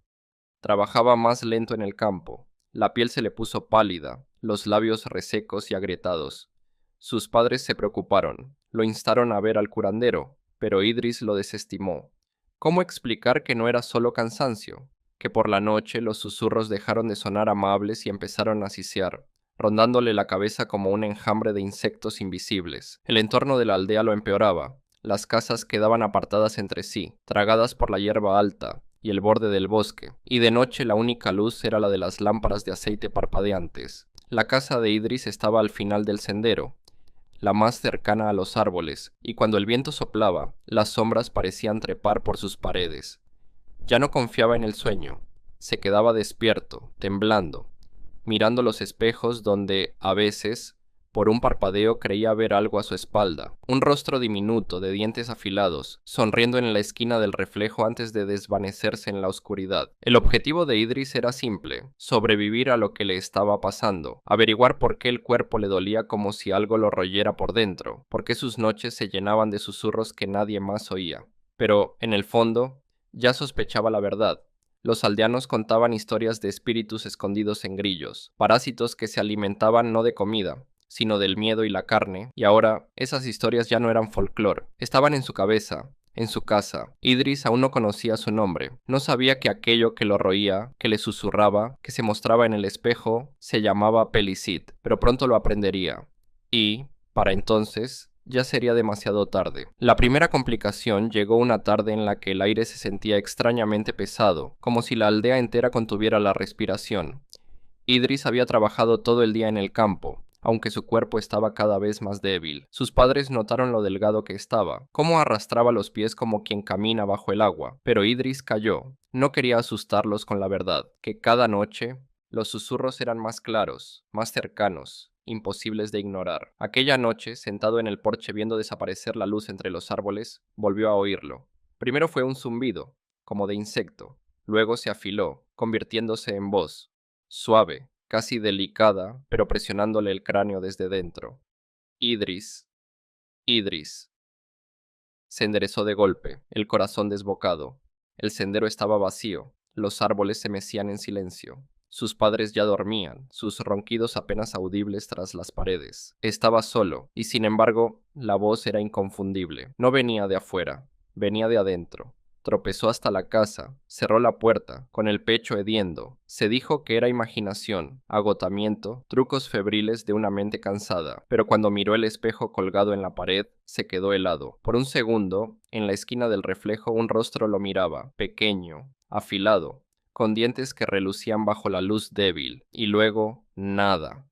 Trabajaba más lento en el campo. La piel se le puso pálida, los labios resecos y agrietados. Sus padres se preocuparon, lo instaron a ver al curandero, pero Idris lo desestimó. ¿Cómo explicar que no era solo cansancio? Que por la noche los susurros dejaron de sonar amables y empezaron a sisear, rondándole la cabeza como un enjambre de insectos invisibles. El entorno de la aldea lo empeoraba. Las casas quedaban apartadas entre sí, tragadas por la hierba alta y el borde del bosque, y de noche la única luz era la de las lámparas de aceite parpadeantes. La casa de Idris estaba al final del sendero, la más cercana a los árboles, y cuando el viento soplaba, las sombras parecían trepar por sus paredes. Ya no confiaba en el sueño. Se quedaba despierto, temblando, mirando los espejos donde, a veces, por un parpadeo creía ver algo a su espalda, un rostro diminuto de dientes afilados, sonriendo en la esquina del reflejo antes de desvanecerse en la oscuridad. El objetivo de Idris era simple: sobrevivir a lo que le estaba pasando, averiguar por qué el cuerpo le dolía como si algo lo royera por dentro, por qué sus noches se llenaban de susurros que nadie más oía. Pero, en el fondo, ya sospechaba la verdad. Los aldeanos contaban historias de espíritus escondidos en grillos, parásitos que se alimentaban no de comida, sino del miedo y la carne, y ahora esas historias ya no eran folclore, estaban en su cabeza, en su casa. Idris aún no conocía su nombre, no sabía que aquello que lo roía, que le susurraba, que se mostraba en el espejo, se llamaba Pelicit, pero pronto lo aprendería. Y, para entonces, ya sería demasiado tarde. La primera complicación llegó una tarde en la que el aire se sentía extrañamente pesado, como si la aldea entera contuviera la respiración. Idris había trabajado todo el día en el campo, aunque su cuerpo estaba cada vez más débil. Sus padres notaron lo delgado que estaba, cómo arrastraba los pies como quien camina bajo el agua, pero Idris calló. No quería asustarlos con la verdad, que cada noche los susurros eran más claros, más cercanos, imposibles de ignorar. Aquella noche, sentado en el porche viendo desaparecer la luz entre los árboles, volvió a oírlo. Primero fue un zumbido, como de insecto, luego se afiló, convirtiéndose en voz, suave, casi delicada, pero presionándole el cráneo desde dentro. Idris, Idris. Se enderezó de golpe, el corazón desbocado. El sendero estaba vacío, los árboles se mecían en silencio. Sus padres ya dormían, sus ronquidos apenas audibles tras las paredes. Estaba solo, y sin embargo, la voz era inconfundible. No venía de afuera, venía de adentro. Tropezó hasta la casa, cerró la puerta, con el pecho hediendo. Se dijo que era imaginación, agotamiento, trucos febriles de una mente cansada, pero cuando miró el espejo colgado en la pared, se quedó helado. Por un segundo, en la esquina del reflejo un rostro lo miraba, pequeño, afilado, con dientes que relucían bajo la luz débil, y luego, nada.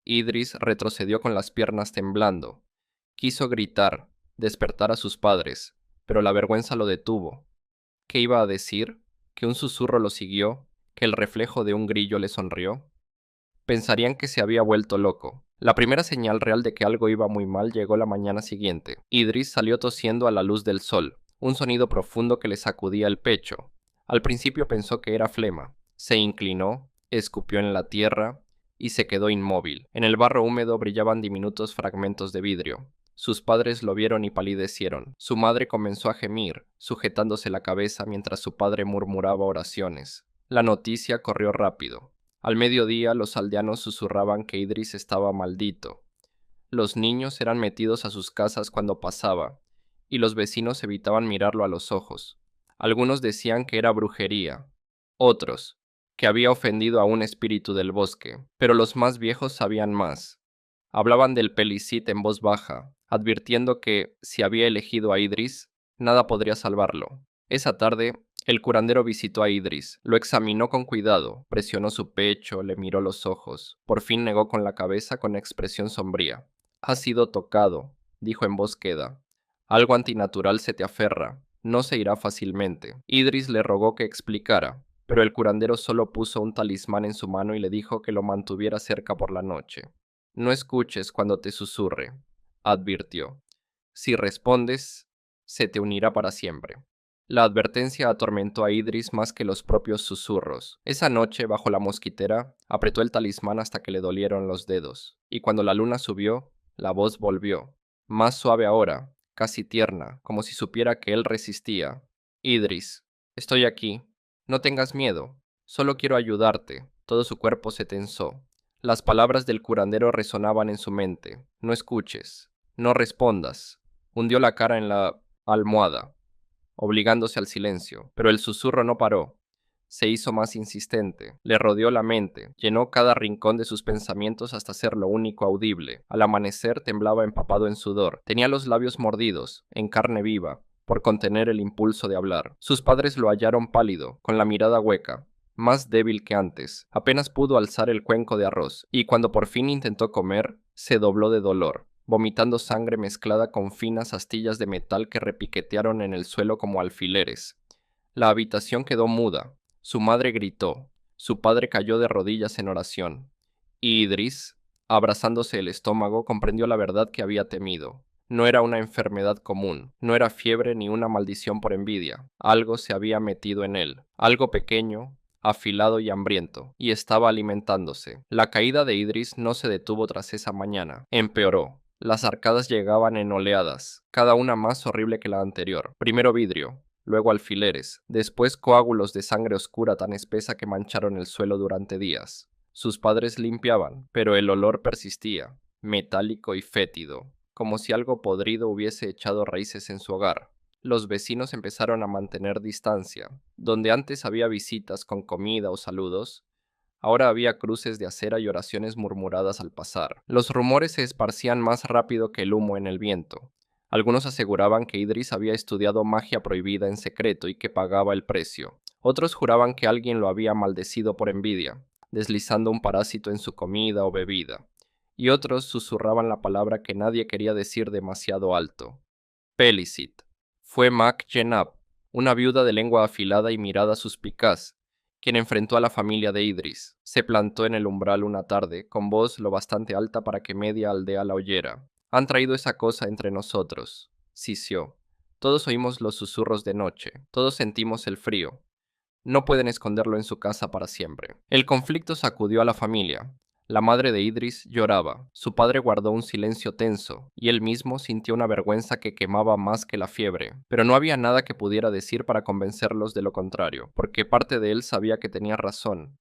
Idris retrocedió con las piernas temblando. Quiso gritar, despertar a sus padres, pero la vergüenza lo detuvo. ¿Qué iba a decir? ¿Que un susurro lo siguió? ¿Que el reflejo de un grillo le sonrió? Pensarían que se había vuelto loco. La primera señal real de que algo iba muy mal llegó la mañana siguiente. Idris salió tosiendo a la luz del sol, un sonido profundo que le sacudía el pecho. Al principio pensó que era flema. Se inclinó, escupió en la tierra y se quedó inmóvil. En el barro húmedo brillaban diminutos fragmentos de vidrio. Sus padres lo vieron y palidecieron. Su madre comenzó a gemir, sujetándose la cabeza mientras su padre murmuraba oraciones. La noticia corrió rápido. Al mediodía los aldeanos susurraban que Idris estaba maldito. Los niños eran metidos a sus casas cuando pasaba, y los vecinos evitaban mirarlo a los ojos. Algunos decían que era brujería, otros, que había ofendido a un espíritu del bosque, pero los más viejos sabían más. Hablaban del Pelicit en voz baja, advirtiendo que, si había elegido a Idris, nada podría salvarlo. Esa tarde, el curandero visitó a Idris, lo examinó con cuidado, presionó su pecho, le miró los ojos. Por fin negó con la cabeza con expresión sombría. «Has sido tocado», dijo en voz queda. «Algo antinatural se te aferra. No se irá fácilmente». Idris le rogó que explicara, pero el curandero solo puso un talismán en su mano y le dijo que lo mantuviera cerca por la noche. «No escuches cuando te susurre», advirtió. «Si respondes, se te unirá para siempre». La advertencia atormentó a Idris más que los propios susurros. Esa noche, bajo la mosquitera, apretó el talismán hasta que le dolieron los dedos, y cuando la luna subió, la voz volvió, más suave ahora, casi tierna, como si supiera que él resistía. «Idris, estoy aquí. No tengas miedo. Solo quiero ayudarte». Todo su cuerpo se tensó. Las palabras del curandero resonaban en su mente. «No escuches. No respondas». Hundió la cara en la almohada, obligándose al silencio, pero el susurro no paró. Se hizo más insistente, le rodeó la mente, llenó cada rincón de sus pensamientos hasta ser lo único audible. Al amanecer temblaba empapado en sudor, tenía los labios mordidos, en carne viva, por contener el impulso de hablar. Sus padres lo hallaron pálido, con la mirada hueca, más débil que antes. Apenas pudo alzar el cuenco de arroz, y cuando por fin intentó comer, se dobló de dolor, vomitando sangre mezclada con finas astillas de metal que repiquetearon en el suelo como alfileres. La habitación quedó muda. Su madre gritó. Su padre cayó de rodillas en oración. Y Idris, abrazándose el estómago, comprendió la verdad que había temido. No era una enfermedad común, no era fiebre ni una maldición por envidia. Algo se había metido en él, algo pequeño, afilado y hambriento, y estaba alimentándose. La caída de Idris no se detuvo tras esa mañana. Empeoró. Las arcadas llegaban en oleadas, cada una más horrible que la anterior. Primero vidrio, luego alfileres, después coágulos de sangre oscura tan espesa que mancharon el suelo durante días. Sus padres limpiaban, pero el olor persistía, metálico y fétido, como si algo podrido hubiese echado raíces en su hogar. Los vecinos empezaron a mantener distancia. Donde antes había visitas con comida o saludos, ahora había cruces de acera y oraciones murmuradas al pasar. Los rumores se esparcían más rápido que el humo en el viento. Algunos aseguraban que Idris había estudiado magia prohibida en secreto y que pagaba el precio. Otros juraban que alguien lo había maldecido por envidia, deslizando un parásito en su comida o bebida. Y otros susurraban la palabra que nadie quería decir demasiado alto. Pelicit. Fue Mac Jenab, una viuda de lengua afilada y mirada suspicaz, quien enfrentó a la familia de Idris. Se plantó en el umbral una tarde, con voz lo bastante alta para que media aldea la oyera. «Han traído esa cosa entre nosotros», sisió. «Todos oímos los susurros de noche, todos sentimos el frío. No pueden esconderlo en su casa para siempre». El conflicto sacudió a la familia. La madre de Idris lloraba, su padre guardó un silencio tenso, y él mismo sintió una vergüenza que quemaba más que la fiebre. Pero no había nada que pudiera decir para convencerlos de lo contrario, porque parte de él sabía que tenía razón.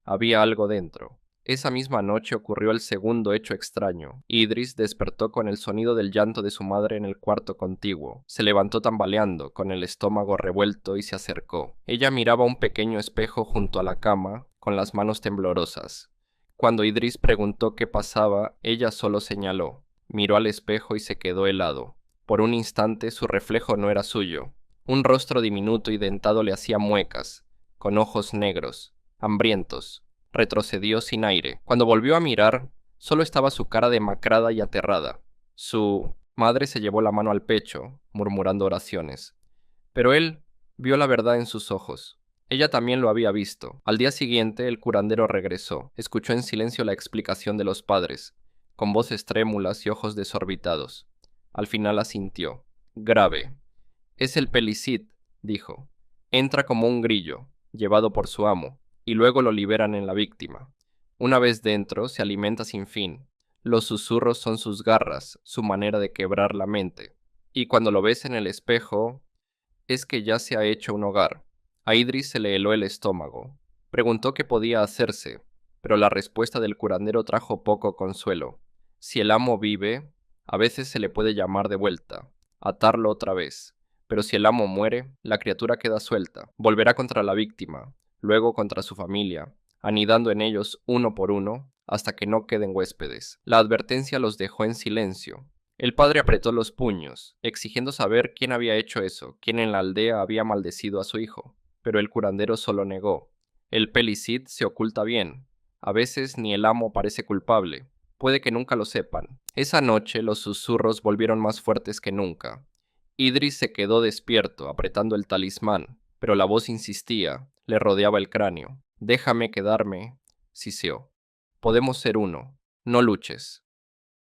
Había algo dentro. Esa misma noche ocurrió el segundo hecho extraño. Idris despertó con el sonido del llanto de su madre en el cuarto contiguo. Se levantó tambaleando, con el estómago revuelto, y se acercó. Ella miraba un pequeño espejo junto a la cama, con las manos temblorosas. Cuando Idris preguntó qué pasaba, ella solo señaló. Miró al espejo y se quedó helado. Por un instante su reflejo no era suyo. Un rostro diminuto y dentado le hacía muecas, con ojos negros, hambrientos. Retrocedió sin aire. Cuando volvió a mirar, solo estaba su cara demacrada y aterrada. Su madre se llevó la mano al pecho, murmurando oraciones. Pero él vio la verdad en sus ojos. Ella también lo había visto. Al día siguiente, el curandero regresó. Escuchó en silencio la explicación de los padres, con voces trémulas y ojos desorbitados. Al final asintió. «Grave. Es el Pelicit», dijo. «Entra como un grillo, llevado por su amo, y luego lo liberan en la víctima. Una vez dentro, se alimenta sin fin. Los susurros son sus garras, su manera de quebrar la mente. Y cuando lo ves en el espejo, es que ya se ha hecho un hogar». A Idris se le heló el estómago. Preguntó qué podía hacerse, pero la respuesta del curandero trajo poco consuelo. Si el amo vive, a veces se le puede llamar de vuelta, atarlo otra vez. Pero si el amo muere, la criatura queda suelta, volverá contra la víctima, luego contra su familia, anidando en ellos uno por uno, hasta que no queden huéspedes. La advertencia los dejó en silencio. El padre apretó los puños, exigiendo saber quién había hecho eso, quién en la aldea había maldecido a su hijo. Pero el curandero solo negó. El Pelicid se oculta bien. A veces ni el amo parece culpable. Puede que nunca lo sepan. Esa noche los susurros volvieron más fuertes que nunca. Idris se quedó despierto, apretando el talismán, pero la voz insistía, le rodeaba el cráneo. Déjame quedarme, siseó. Podemos ser uno. No luches.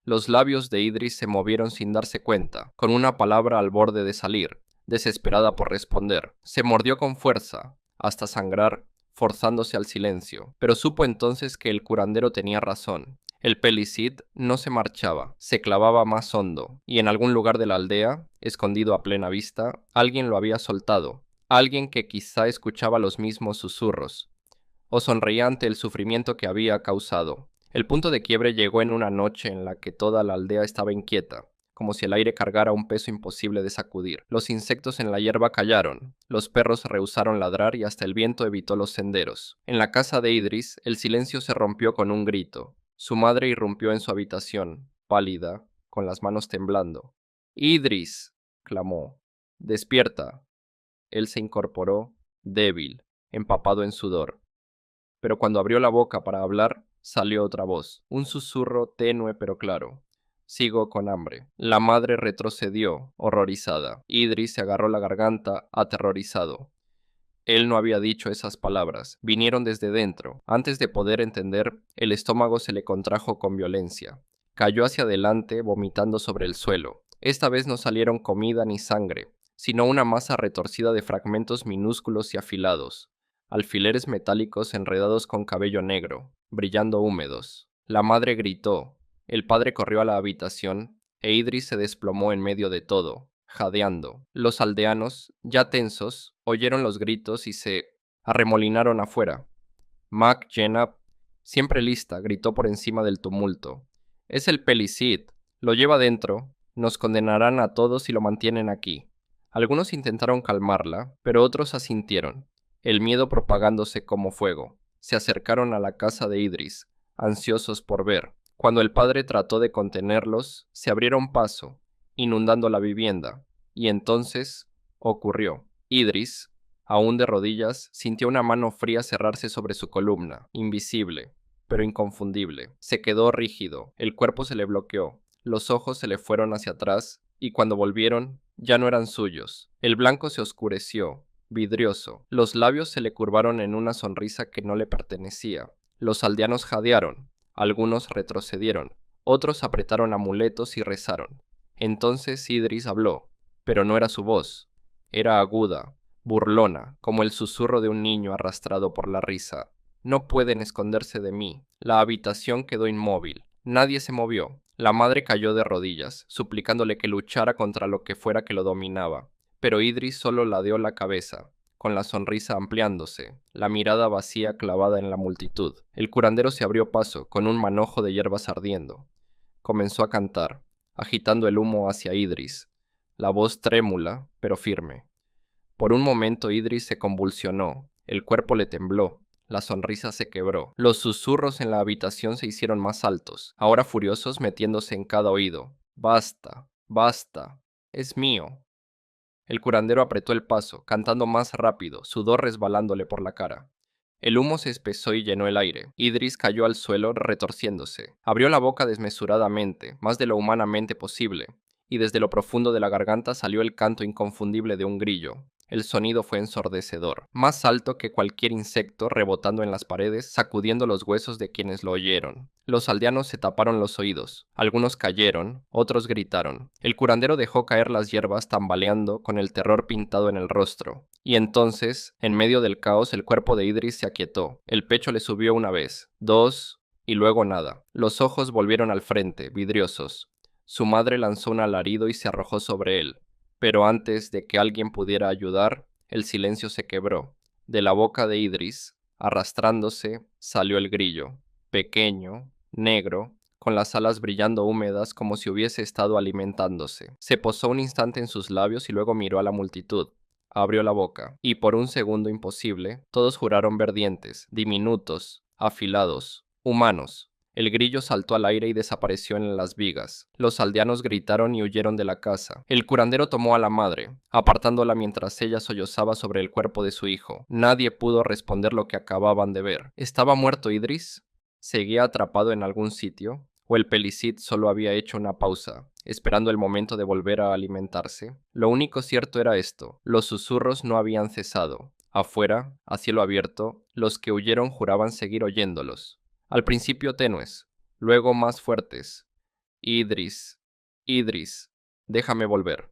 Los labios de Idris se movieron sin darse cuenta, con una palabra al borde de salir, desesperada por responder. Se mordió con fuerza, hasta sangrar, forzándose al silencio, pero supo entonces que el curandero tenía razón. El Pelicid no se marchaba, se clavaba más hondo, y en algún lugar de la aldea, escondido a plena vista, alguien lo había soltado, alguien que quizá escuchaba los mismos susurros, o sonreía ante el sufrimiento que había causado. El punto de quiebre llegó en una noche en la que toda la aldea estaba inquieta, como si el aire cargara un peso imposible de sacudir. Los insectos en la hierba callaron, los perros rehusaron ladrar y hasta el viento evitó los senderos. En la casa de Idris, el silencio se rompió con un grito. Su madre irrumpió en su habitación, pálida, con las manos temblando. «Idris», clamó, «despierta». Él se incorporó, débil, empapado en sudor. Pero cuando abrió la boca para hablar, salió otra voz, un susurro tenue pero claro. «Sigo con hambre». La madre retrocedió, horrorizada. Idris se agarró la garganta, aterrorizado. Él no había dicho esas palabras, vinieron desde dentro. Antes de poder entender, el estómago se le contrajo con violencia. Cayó hacia adelante, vomitando sobre el suelo. Esta vez no salieron comida ni sangre, sino una masa retorcida de fragmentos minúsculos y afilados, alfileres metálicos enredados con cabello negro, brillando húmedos. La madre gritó, el padre corrió a la habitación, e Idris se desplomó en medio de todo, jadeando. Los aldeanos, ya tensos, oyeron los gritos y se arremolinaron afuera. Mac Jenab, siempre lista, gritó por encima del tumulto. «Es el Pelicid. Lo lleva dentro. Nos condenarán a todos si lo mantienen aquí». Algunos intentaron calmarla, pero otros asintieron, el miedo propagándose como fuego. Se acercaron a la casa de Idris, ansiosos por ver. Cuando el padre trató de contenerlos, se abrieron paso, inundando la vivienda, y entonces ocurrió. Idris, aún de rodillas, sintió una mano fría cerrarse sobre su columna, invisible, pero inconfundible. Se quedó rígido, el cuerpo se le bloqueó, los ojos se le fueron hacia atrás, y cuando volvieron, ya no eran suyos. El blanco se oscureció, vidrioso. Los labios se le curvaron en una sonrisa que no le pertenecía. Los aldeanos jadearon, algunos retrocedieron, otros apretaron amuletos y rezaron. Entonces Idris habló, pero no era su voz. Era aguda, burlona, como el susurro de un niño arrastrado por la risa. «No pueden esconderse de mí». La habitación quedó inmóvil. Nadie se movió. La madre cayó de rodillas, suplicándole que luchara contra lo que fuera que lo dominaba. Pero Idris solo ladeó la cabeza, con la sonrisa ampliándose, la mirada vacía clavada en la multitud. El curandero se abrió paso, con un manojo de hierbas ardiendo. Comenzó a cantar, agitando el humo hacia Idris, la voz trémula, pero firme. Por un momento Idris se convulsionó, el cuerpo le tembló, la sonrisa se quebró. Los susurros en la habitación se hicieron más altos, ahora furiosos metiéndose en cada oído. «Basta, basta, es mío». El curandero apretó el paso, cantando más rápido, sudor resbalándole por la cara. El humo se espesó y llenó el aire. Idris cayó al suelo retorciéndose. Abrió la boca desmesuradamente, más de lo humanamente posible, y desde lo profundo de la garganta salió el canto inconfundible de un grillo. El sonido fue ensordecedor, más alto que cualquier insecto, rebotando en las paredes, sacudiendo los huesos de quienes lo oyeron. Los aldeanos se taparon los oídos, algunos cayeron, otros gritaron. El curandero dejó caer las hierbas tambaleando con el terror pintado en el rostro. Y entonces, en medio del caos, el cuerpo de Idris se aquietó. El pecho le subió una vez, dos, y luego nada. Los ojos volvieron al frente, vidriosos. Su madre lanzó un alarido y se arrojó sobre él. Pero antes de que alguien pudiera ayudar, el silencio se quebró. De la boca de Idris, arrastrándose, salió el grillo, pequeño, negro, con las alas brillando húmedas como si hubiese estado alimentándose. Se posó un instante en sus labios y luego miró a la multitud. Abrió la boca, y por un segundo imposible, todos juraron ver dientes, diminutos, afilados, humanos. El grillo saltó al aire y desapareció en las vigas. Los aldeanos gritaron y huyeron de la casa. El curandero tomó a la madre, apartándola mientras ella sollozaba sobre el cuerpo de su hijo. Nadie pudo responder lo que acababan de ver. ¿Estaba muerto Idris? ¿Seguía atrapado en algún sitio? ¿O el Pelicit solo había hecho una pausa, esperando el momento de volver a alimentarse? Lo único cierto era esto: los susurros no habían cesado. Afuera, a cielo abierto, los que huyeron juraban seguir oyéndolos. Al principio tenues, luego más fuertes. Idris, Idris, déjame volver.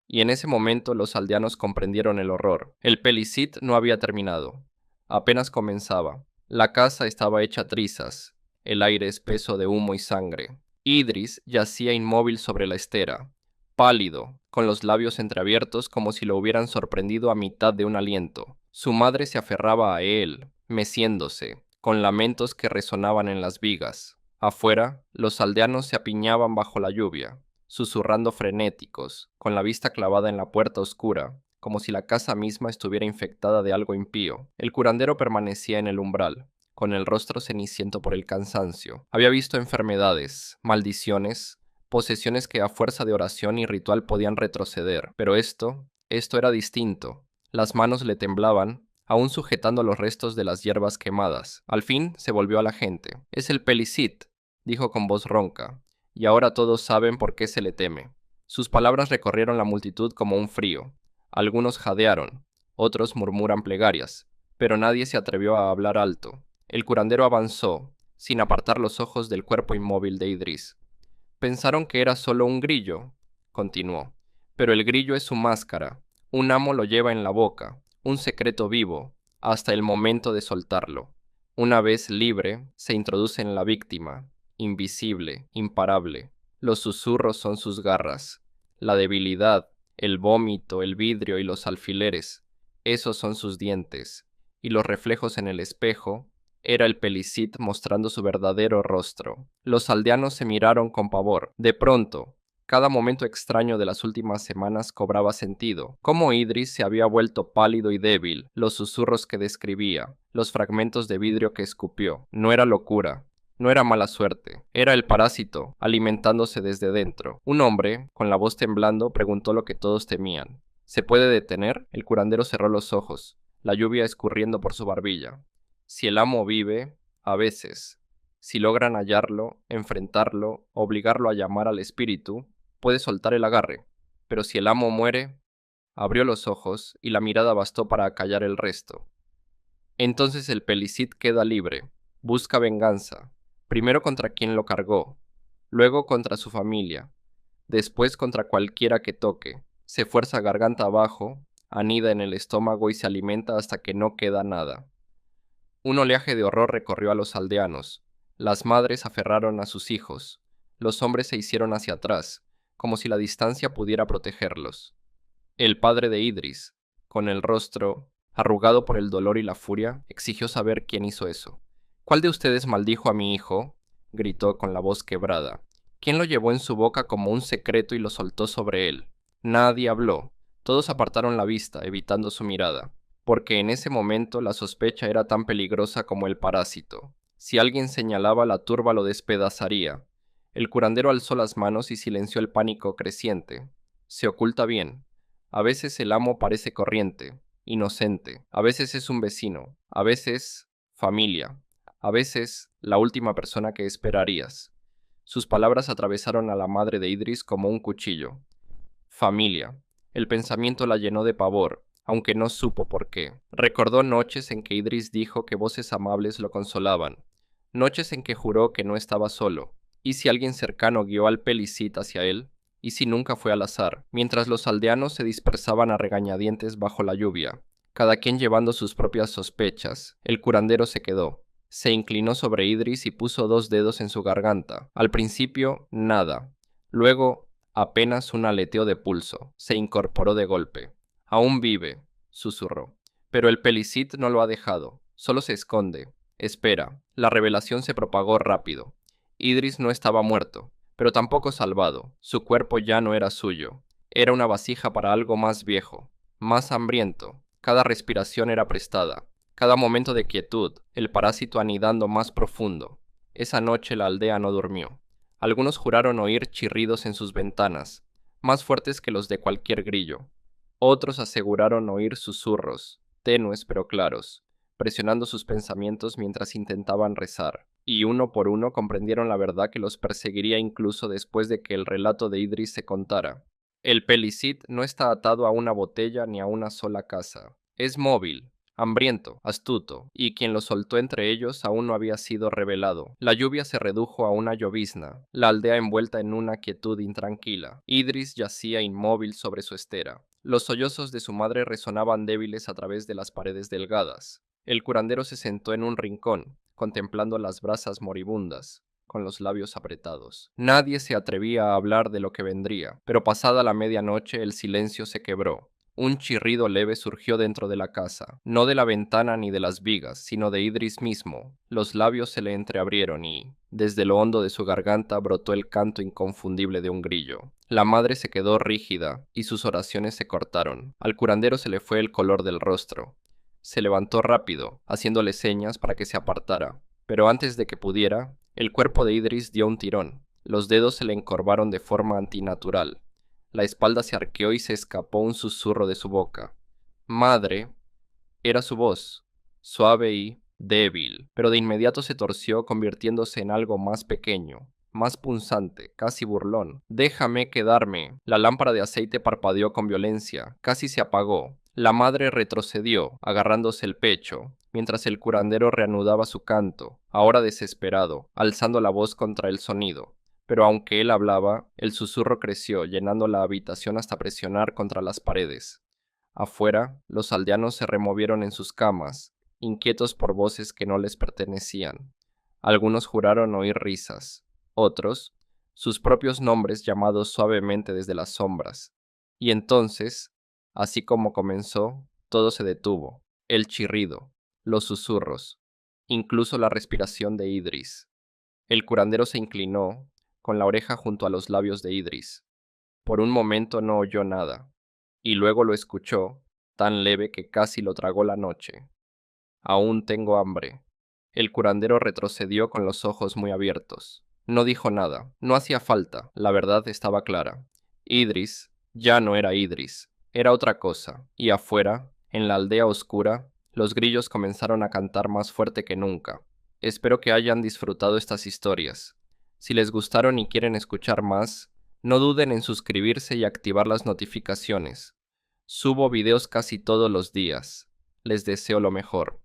Y en ese momento los aldeanos comprendieron el horror. El Pelicit no había terminado. Apenas comenzaba. La casa estaba hecha trizas, el aire espeso de humo y sangre. Idris yacía inmóvil sobre la estera, pálido, con los labios entreabiertos como si lo hubieran sorprendido a mitad de un aliento. Su madre se aferraba a él, meciéndose, con lamentos que resonaban en las vigas. Afuera, los aldeanos se apiñaban bajo la lluvia, susurrando frenéticos, con la vista clavada en la puerta oscura, como si la casa misma estuviera infectada de algo impío. El curandero permanecía en el umbral, con el rostro ceniciento por el cansancio. Había visto enfermedades, maldiciones, posesiones que a fuerza de oración y ritual podían retroceder, pero esto era distinto. Las manos le temblaban, aún sujetando los restos de las hierbas quemadas. Al fin se volvió a la gente. «Es el Pelicit», dijo con voz ronca, «y ahora todos saben por qué se le teme». Sus palabras recorrieron la multitud como un frío. Algunos jadearon, otros murmuran plegarias, pero nadie se atrevió a hablar alto. El curandero avanzó, sin apartar los ojos del cuerpo inmóvil de Idris. «Pensaron que era solo un grillo», continuó, «pero el grillo es su máscara. Un amo lo lleva en la boca, un secreto vivo, hasta el momento de soltarlo. Una vez libre, se introduce en la víctima, invisible, imparable. Los susurros son sus garras. La debilidad, el vómito, el vidrio y los alfileres, esos son sus dientes. Y los reflejos en el espejo, era el Pelicit mostrando su verdadero rostro». Los aldeanos se miraron con pavor. De pronto, cada momento extraño de las últimas semanas cobraba sentido. Cómo Idris se había vuelto pálido y débil, los susurros que describía, los fragmentos de vidrio que escupió. No era locura, no era mala suerte, era el parásito, alimentándose desde dentro. Un hombre, con la voz temblando, preguntó lo que todos temían. «¿Se puede detener?». El curandero cerró los ojos, la lluvia escurriendo por su barbilla. «Si el amo vive, a veces. Si logran hallarlo, enfrentarlo, obligarlo a llamar al espíritu, puede soltar el agarre. Pero si el amo muere». Abrió los ojos y la mirada bastó para acallar el resto. «Entonces el Pelicit queda libre. Busca venganza. Primero contra quien lo cargó, luego contra su familia, después contra cualquiera que toque. Se fuerza garganta abajo, anida en el estómago y se alimenta hasta que no queda nada». Un oleaje de horror recorrió a los aldeanos. Las madres aferraron a sus hijos. Los hombres se hicieron hacia atrás, como si la distancia pudiera protegerlos. El padre de Idris, con el rostro arrugado por el dolor y la furia, exigió saber quién hizo eso. «¿Cuál de ustedes maldijo a mi hijo?», gritó con la voz quebrada. «¿Quién lo llevó en su boca como un secreto y lo soltó sobre él?». Nadie habló. Todos apartaron la vista, evitando su mirada, porque en ese momento la sospecha era tan peligrosa como el parásito. Si alguien señalaba, la turba lo despedazaría. El curandero alzó las manos y silenció el pánico creciente. Se oculta bien. A veces el amo parece corriente, inocente. A veces es un vecino. A veces familia. A veces la última persona que esperarías. Sus palabras atravesaron a la madre de Idris como un cuchillo. Familia. El pensamiento la llenó de pavor, aunque no supo por qué. Recordó noches en que Idris dijo que voces amables lo consolaban, noches en que juró que no estaba solo. ¿Y si alguien cercano guió al Pelicit hacia él? ¿Y si nunca fue al azar? Mientras los aldeanos se dispersaban a regañadientes bajo la lluvia, cada quien llevando sus propias sospechas, el curandero se quedó. Se inclinó sobre Idris y puso 2 dedos en su garganta. Al principio, nada. Luego, apenas un aleteo de pulso. Se incorporó de golpe. «Aún vive», susurró. «Pero el Pelicit no lo ha dejado. Solo se esconde. Espera». La revelación se propagó rápido. Idris no estaba muerto, pero tampoco salvado. Su cuerpo ya no era suyo. Era una vasija para algo más viejo, más hambriento. Cada respiración era prestada. Cada momento de quietud, el parásito anidando más profundo. Esa noche la aldea no durmió. Algunos juraron oír chirridos en sus ventanas, más fuertes que los de cualquier grillo. Otros aseguraron oír susurros, tenues pero claros, presionando sus pensamientos mientras intentaban rezar, y uno por uno comprendieron la verdad que los perseguiría incluso después de que el relato de Idris se contara. El Pelicit no está atado a una botella ni a una sola casa. Es móvil, hambriento, astuto, y quien lo soltó entre ellos aún no había sido revelado. La lluvia se redujo a una llovizna, la aldea envuelta en una quietud intranquila. Idris yacía inmóvil sobre su estera. Los sollozos de su madre resonaban débiles a través de las paredes delgadas. El curandero se sentó en un rincón, contemplando las brasas moribundas, con los labios apretados. Nadie se atrevía a hablar de lo que vendría, pero pasada la medianoche el silencio se quebró. Un chirrido leve surgió dentro de la casa, no de la ventana ni de las vigas, sino de Idris mismo. Los labios se le entreabrieron y, desde lo hondo de su garganta, brotó el canto inconfundible de un grillo. La madre se quedó rígida y sus oraciones se cortaron. Al curandero se le fue el color del rostro. Se levantó rápido, haciéndole señas para que se apartara, pero antes de que pudiera, el cuerpo de Idris dio un tirón. Los dedos se le encorvaron de forma antinatural. La espalda se arqueó y se escapó un susurro de su boca. Madre, era su voz, suave y débil, pero de inmediato se torció convirtiéndose en algo más pequeño, más punzante, casi burlón. Déjame quedarme. La lámpara de aceite parpadeó con violencia, casi se apagó. La madre retrocedió, agarrándose el pecho, mientras el curandero reanudaba su canto, ahora desesperado, alzando la voz contra el sonido. Pero aunque él hablaba, el susurro creció, llenando la habitación hasta presionar contra las paredes. Afuera, los aldeanos se removieron en sus camas, inquietos por voces que no les pertenecían. Algunos juraron oír risas, otros, sus propios nombres llamados suavemente desde las sombras. Y entonces, así como comenzó, todo se detuvo, el chirrido, los susurros, incluso la respiración de Idris. El curandero se inclinó, con la oreja junto a los labios de Idris. Por un momento no oyó nada, y luego lo escuchó, tan leve que casi lo tragó la noche. Aún tengo hambre. El curandero retrocedió con los ojos muy abiertos. No dijo nada, no hacía falta, la verdad estaba clara. Idris ya no era Idris, era otra cosa, y afuera, en la aldea oscura, los grillos comenzaron a cantar más fuerte que nunca. Espero que hayan disfrutado estas historias. Si les gustaron y quieren escuchar más, no duden en suscribirse y activar las notificaciones. Subo videos casi todos los días. Les deseo lo mejor.